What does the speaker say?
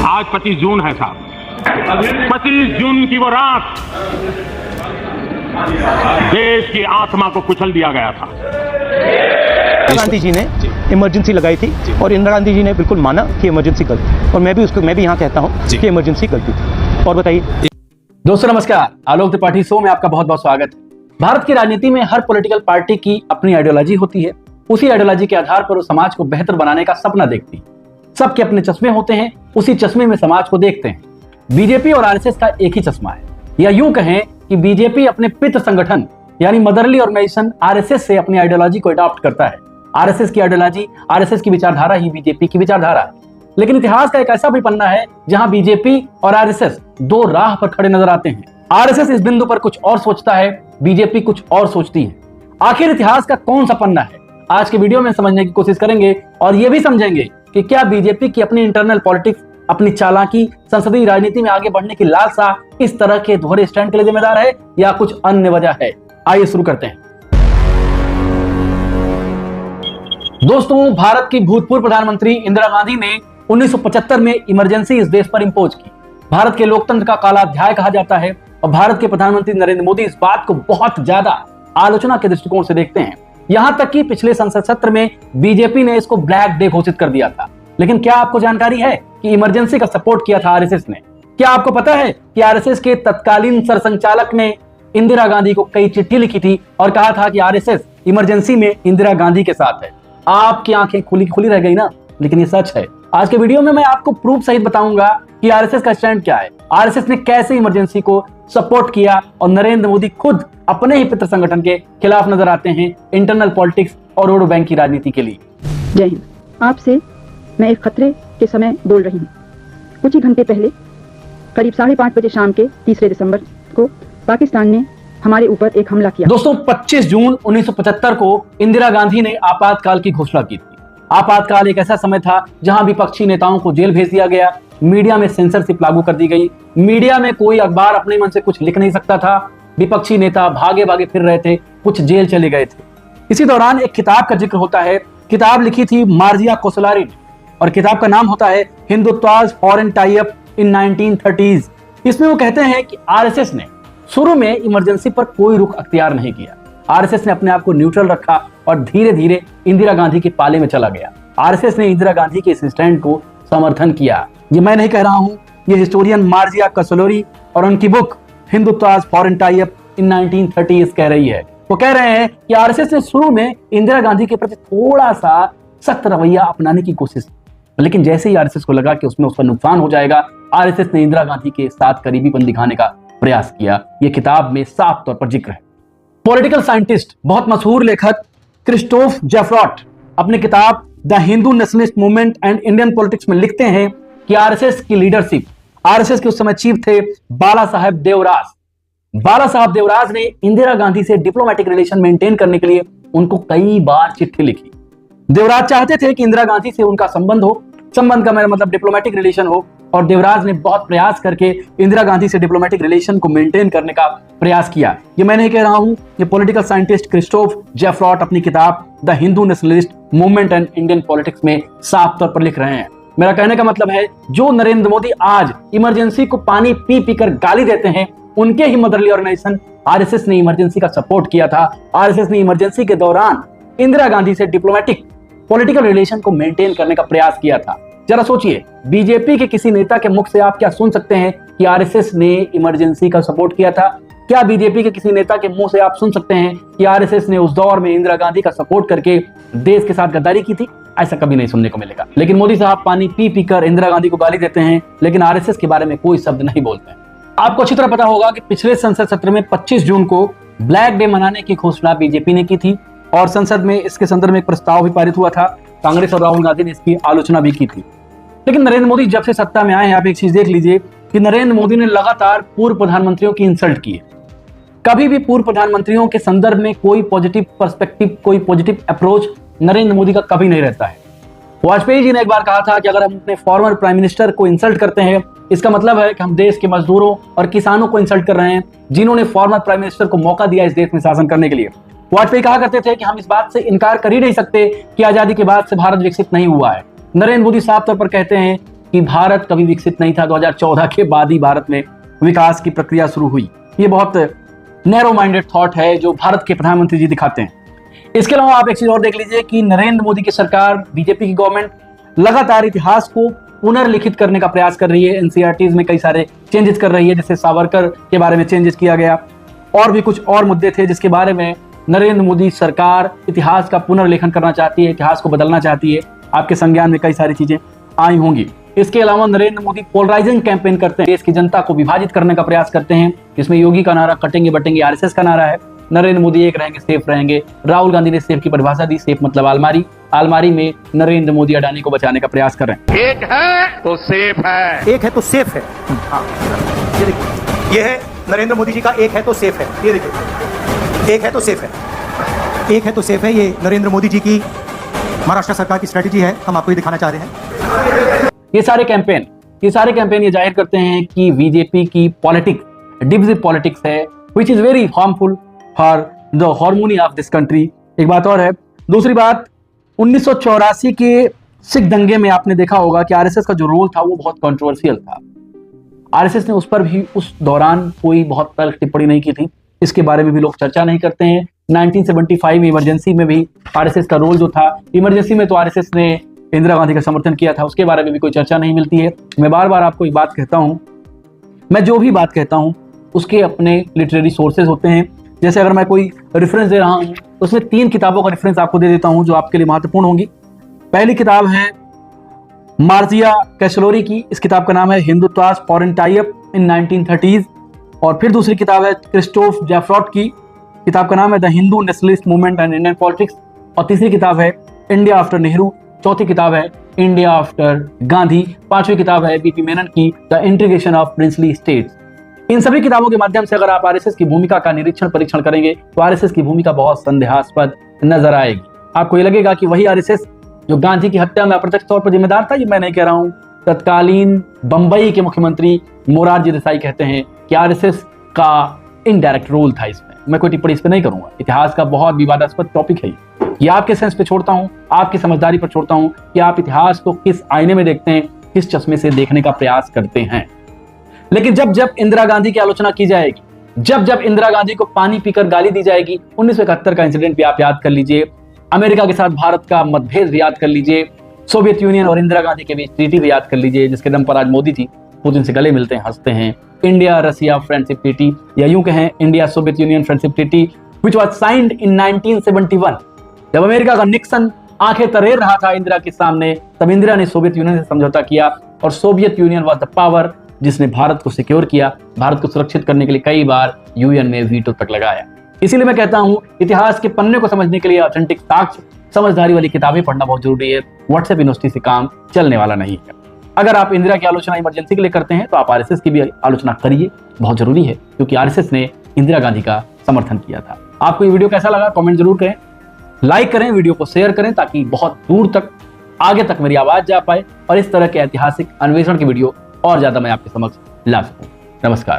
आज 25 जून है साहब। 25 जून की वो रात देश की आत्मा को कुचल दिया गया था। इंदिरा गांधी जी ने इमरजेंसी लगाई थी और इंदिरा गांधी जी ने बिल्कुल माना कि इमरजेंसी गलती, और मैं भी यहाँ कहता हूँ कि इमरजेंसी गलती थी। और बताइए दोस्तों, नमस्कार। आलोक त्रिपाठी शो में आपका बहुत बहुत स्वागत है। भारत की राजनीति में हर पॉलिटिकल पार्टी की अपनी आइडियोलॉजी होती है। उसी आइडियोलॉजी के आधार पर वो समाज को बेहतर बनाने का सपना देखती है। सबके अपने चश्मे होते हैं, उसी चश्मे में समाज को देखते हैं। बीजेपी और आरएसएस का एक ही चश्मा है, या यूं कहें कि बीजेपी अपने पितृ संगठन यानी मदरली ऑर्गेनाइजेशन आरएसएस से अपनी आइडियोलॉजी को अडॉप्ट करता है। आरएसएस की आइडियोलॉजी, आरएसएस की विचारधारा ही बीजेपी की विचारधारा है। लेकिन इतिहास का एक ऐसा भी पन्ना है जहां बीजेपी और आरएसएस दो राह पर खड़े नजर आते हैं। आरएसएस इस बिंदु पर कुछ और सोचता है, बीजेपी कुछ और सोचती है। आखिर इतिहास का कौन सा पन्ना है, आज के वीडियो में समझने की कोशिश करेंगे और यह भी समझेंगे कि क्या बीजेपी की अपनी इंटरनल पॉलिटिक्स, अपनी चालाकी, संसदीय राजनीति में आगे बढ़ने की लालसा इस तरह के दोहरे स्टैंड के लिए जिम्मेदार है या कुछ अन्य वजह है। आइए शुरू करते हैं। दोस्तों, भारत की भूतपूर्व प्रधानमंत्री इंदिरा गांधी ने 1975 में इमरजेंसी इस देश पर इंपोज की। भारत के लोकतंत्र का काला अध्याय कहा जाता है और भारत के प्रधानमंत्री नरेंद्र मोदी इस बात को बहुत ज्यादा आलोचना के दृष्टिकोण से देखते हैं। यहां तक कि पिछले संसद सत्र में बीजेपी ने इसको ब्लैक डे घोषित कर दिया था। लेकिन क्या आपको जानकारी है कि इमरजेंसी का सपोर्ट किया था आरएसएस ने? क्या आपको पता है कि आरएसएस के तत्कालीन सरसंघचालक ने इंदिरा गांधी को कई चिट्ठी लिखी थी और कहा था कि आरएसएस इमरजेंसी में इंदिरा गांधी के साथ है? आपकी आंखें खुली रह गई ना, लेकिन ये सच है। आज के वीडियो में मैं आपको प्रूफ सहित बताऊंगा कि आरएसएस का स्टैंड क्या है, आरएसएस ने कैसे इमरजेंसी को सपोर्ट किया और नरेंद्र मोदी खुद अपने ही पितृ संगठन के खिलाफ नजर आते हैं इंटरनल पॉलिटिक्स और वोट बैंक की राजनीति के लिए। जय हिंद। आपसे मैं एक खतरे के समय बोल रही हूँ। कुछ ही घंटे पहले करीब 5:30 बजे शाम के 3 दिसंबर को पाकिस्तान ने हमारे ऊपर एक हमला किया। दोस्तों, 25 जून 1975 को इंदिरा गांधी ने आपातकाल की घोषणा की थी। आपातकाल एक ऐसा समय था जहां विपक्षी नेताओं को जेल भेज दिया गया, मीडिया में सेंसरशिप लागू कर दी गई, मीडिया में कोई अखबार अपने मन से कुछ लिख नहीं सकता था, विपक्षी नेता भागे भागे फिर रहे थे, कुछ जेल चले गए थे। इसी दौरान एक किताब का जिक्र होता है। किताब लिखी थी मार्जिया कोसलारी ने और किताब का नाम होता है Hindutva's foreign tie up in 1930s। इसमें वो कहते हैं कि आरएसएस ने शुरू में इमरजेंसी पर कोई रुख अख्तियार नहीं किया। आरएसएस ने अपने आप को न्यूट्रल रखा और धीरे धीरे इंदिरा गांधी के पाले में चला गया। आरएसएस ने इंदिरा गांधी के इस स्टैंड को समर्थन किया। ये मैं नहीं कह रहा हूं, ये हिस्टोरियन मार्जिया कोसलारी और उनकी book Hindutva's foreign tie up in 1930s कह रही है। वो कह रहे हैं कि आरएसएस ने शुरू में इंदिरा गांधी के प्रति थोड़ा सा सख्त रवैया अपनाने की कोशिश की, लेकिन जैसे ही आरएसएस को लगा कि उसमें उसका नुकसान हो जाएगा, आरएसएस ने इंदिरा गांधी के साथ करीबीपन दिखाने का प्रयास किया। यह किताब में साफ तौर पर जिक्र है। पॉलिटिकल साइंटिस्ट, बहुत मशहूर लेखक क्रिस्टोफ जेफ्रॉट अपनी किताब the Hindu nationalist movement and Indian politics में लिखते हैं कि आरएसएस की लीडरशिप, आरएसएस के उस समय चीफ थे बाला साहेब देवरास। बाला साहब देवरास ने इंदिरा गांधी से डिप्लोमेटिक रिलेशन मेंटेन करने के लिए उनको कई बार चिट्ठी लिखी। देवराज चाहते थे कि इंदिरा गांधी से उनका संबंध हो, संबंध का मेरा मतलब डिप्लोमेटिक रिलेशन हो, और देवराज ने बहुत प्रयास करके इंदिरा गांधी से डिप्लोमेटिक रिलेशन को मेंटेन करने का प्रयास किया। ये मैं नहीं कह रहा हूं, ये पॉलिटिकल साइंटिस्ट क्रिस्टोफ जेफ्रॉट अपनी किताब the Hindu nationalist movement and Indian politics में साफ तौर पर लिख रहे हैं। मेरा कहने का मतलब है, जो नरेंद्र मोदी आज इमरजेंसी को पानी पी पी कर गाली देते हैं, उनके ही मदरली ऑर्गेनाइजेशन आरएसएस ने इमरजेंसी का सपोर्ट किया था। आरएसएस ने इमरजेंसी के दौरान इंदिरा गांधी से डिप्लोमेटिक पॉलिटिकल रिलेशन को मेंटेन करने का प्रयास किया था। जरा सोचिए, बीजेपी के किसी नेता के मुख से आप क्या सुन सकते हैं कि आरएसएस ने इमरजेंसी का सपोर्ट किया था? क्या बीजेपी के किसी नेता के मुंह से आप सुन सकते हैं कि आरएसएस ने उस दौर में इंदिरा गांधी का सपोर्ट करके देश के साथ गद्दारी की थी? ऐसा कभी नहीं सुनने को मिलेगा। लेकिन मोदी साहब पानी पी पी कर इंदिरा गांधी को गाली देते हैं, लेकिन आरएसएस के बारे में कोई शब्द नहीं बोलते हैं। आपको अच्छी तरह पता होगा कि पिछले संसद सत्र में 25 जून को ब्लैक डे मनाने की घोषणा बीजेपी ने की थी और संसद में इसके संदर्भ में एक प्रस्ताव भी पारित हुआ था। कांग्रेस और राहुल गांधी ने इसकी आलोचना भी की थी। लेकिन नरेंद्र मोदी जब से सत्ता में आए हैं, आप एक चीज देख लीजिए कि नरेंद्र मोदी ने लगातार पूर्व प्रधानमंत्रियों की इंसल्ट की है। कभी भी पूर्व प्रधानमंत्रियों के संदर्भ में कोई पॉजिटिव पर्सपेक्टिव, कोई पॉजिटिव अप्रोच नरेंद्र मोदी का कभी नहीं रहता है। वाजपेयी जी ने एक बार कहा था कि अगर हम अपने फॉर्मर प्राइम मिनिस्टर को इंसल्ट करते हैं, इसका मतलब है कि हम देश के मजदूरों और किसानों को इंसल्ट कर रहे हैं, जिन्होंने फॉर्मर प्राइम मिनिस्टर को मौका दिया इस देश में शासन करने के लिए। वाजपेयी कहा करते थे कि हम इस बात से इनकार कर ही नहीं सकते कि आजादी के बाद से भारत विकसित नहीं हुआ है। नरेंद्र मोदी साफ तौर पर कहते हैं कि भारत कभी विकसित नहीं था, 2014 के बाद ही भारत में विकास की प्रक्रिया शुरू हुई। ये बहुत नैरो माइंडेड थॉट है जो भारत के प्रधानमंत्री जी दिखाते हैं। इसके अलावा आप एक चीज और देख लीजिए कि नरेंद्र मोदी की सरकार, बीजेपी की गवर्नमेंट लगातार इतिहास को पुनर्लिखित करने का प्रयास कर रही है। एनसीईआरटीज में कई सारे चेंजेस कर रही है, जैसे सावरकर के बारे में चेंजेस किया गया, और भी कुछ और मुद्दे थे जिसके बारे में नरेंद्र मोदी सरकार इतिहास का पुनर्लेखन करना चाहती है, इतिहास को बदलना चाहती है। आपके संज्ञान में कई सारी चीजें आई होंगी। इसके अलावा नरेंद्र मोदी पोलराइजिंग कैंपेन करते हैं, देश की जनता को विभाजित करने का प्रयास करते हैं। इसमें योगी का नारा कटेंगे बटेंगे आरएसएस का नारा है, नरेंद्र मोदी एक रहेंगे सेफ रहेंगे। राहुल गांधी ने सेफ की परिभाषा दी, सेफ मतलब अलमारी, अलमारी में नरेंद्र मोदी अडानी को बचाने का प्रयास कर रहे हैं। एक है तो सेफ है, एक है तो सेफ है। हाँ, ये देखिए, ये है नरेंद्र मोदी जी का एक है तो सेफ है। ये देखिए, एक है तो सेफ है, एक है तो सेफ है। ये नरेंद्र मोदी जी की महाराष्ट्र सरकार की स्ट्रेटेजी है, हम आपको ये दिखाना चाह रहे हैं। ये सारे कैंपेन ये जाहिर करते हैं कि बीजेपी की पॉलिटिक्स डिविजिव पॉलिटिक्स है, which is very harmful for the harmony of this country. एक बात और है। दूसरी बात, 1984 के सिख दंगे में आपने देखा होगा कि आरएसएस का जो रोल था वो बहुत कंट्रोवर्शियल था। आरएसएस ने उस पर भी उस दौरान कोई बहुत तल्ख टिप्पणी नहीं की थी, इसके बारे में भी लोग चर्चा नहीं करते हैं। 1975 में इमरजेंसी में भी आरएसएस का रोल जो था, इमरजेंसी में तो आरएसएस ने इंदिरा गांधी का समर्थन किया था, उसके बारे में भी कोई चर्चा नहीं मिलती है। मैं बार बार आपको एक बात कहता हूं, मैं जो भी बात कहता हूं उसके अपने लिटरेरी सोर्सेज होते हैं। जैसे अगर मैं कोई रेफरेंस दे रहा हूं तो उसमें 3 किताबों का रेफरेंस आपको दे देता हूं जो आपके लिए महत्वपूर्ण होंगी। पहली किताब है मार्जिया कैशलोरी की, इस किताब का नाम है Hindutva's foreign tie up in 1930s। और फिर दूसरी किताब है क्रिस्टोफ जैफ्रॉट की, किताब का नाम है the Hindu nationalist movement and Indian politics. और तीसरी किताब है इंडिया आफ्टर नेहरू। चौथी किताब है इंडिया आफ्टर गांधी। 5वीं किताब है बीपी मेनन की the integration of princely states. इन सभी किताबों के माध्यम से अगर आप आरएसएस की भूमिका का निरीक्षण परीक्षण करेंगे तो आरएसएस की भूमिका बहुत संदेहास्पद नजर आएगी। आपको ये लगेगा कि वही आरएसएस जो गांधी की हत्या में अप्रत्यक्ष तौर पर जिम्मेदार था। ये मैं नहीं कह रहा हूं, तत्कालीन बंबई के मुख्यमंत्री मोरारजी देसाई कहते हैं कि आरएसएस का इनडायरेक्ट रोल था इसमें। मैं कोई टिप्पणी इस पर नहीं करूंगा, इतिहास का बहुत विवादास्पद टॉपिक है ये आपके सेंस पे छोड़ता हूं, आपकी समझदारी पर छोड़ता हूं कि आप इतिहास को किस आईने में देखते हैं, किस चश्मे से देखने का प्रयास करते हैं। लेकिन जब जब इंदिरा गांधी की आलोचना की जाएगी, जब जब इंदिरा गांधी को पानी पीकर गाली दी जाएगी, 1971 का इंसिडेंट भी आप याद कर लीजिए, अमेरिका के साथ भारत का मतभेद भी याद कर लीजिए, सोवियत यूनियन और इंदिरा गांधी के बीच ट्रीटी भी याद कर लीजिए जिसके दम पर आज मोदी जी पुतिन से गले मिलते हैं, हंसते हैं। इंडिया रसिया फ्रेंडशिप ट्रीटी, या यूं कहें India Soviet union friendship treaty which was signed in 1971। जब अमेरिका का निक्सन आंखें तरेर रहा था इंदिरा के सामने, तब इंदिरा ने सोवियत यूनियन से समझौता किया और Soviet union was the power जिसने भारत को सिक्योर किया, भारत को सुरक्षित करने के लिए कई बार यूएन में वीटो तक लगाया। इसीलिए मैं कहता हूं इतिहास के पन्ने को समझने के लिए ऑथेंटिक साक्ष्य, समझदारी वाली किताबें पढ़ना बहुत जरूरी है। व्हाट्सएप यूनिवर्सिटी से काम चलने वाला नहीं है। अगर आप इंदिरा की आलोचना इमरजेंसी के लिए करते हैं तो आप आरएसएस की भी आलोचना करिए, बहुत जरूरी है, क्योंकि आरएसएस ने इंदिरा गांधी का समर्थन किया था। आपको ये वीडियो कैसा लगा कमेंट जरूर करें, लाइक करें, वीडियो को शेयर करें ताकि बहुत दूर तक आगे तक मेरी आवाज जा पाए और इस तरह के ऐतिहासिक अन्वेषण की वीडियो और ज्यादा मैं आपके समक्ष ला सकूं। नमस्कार।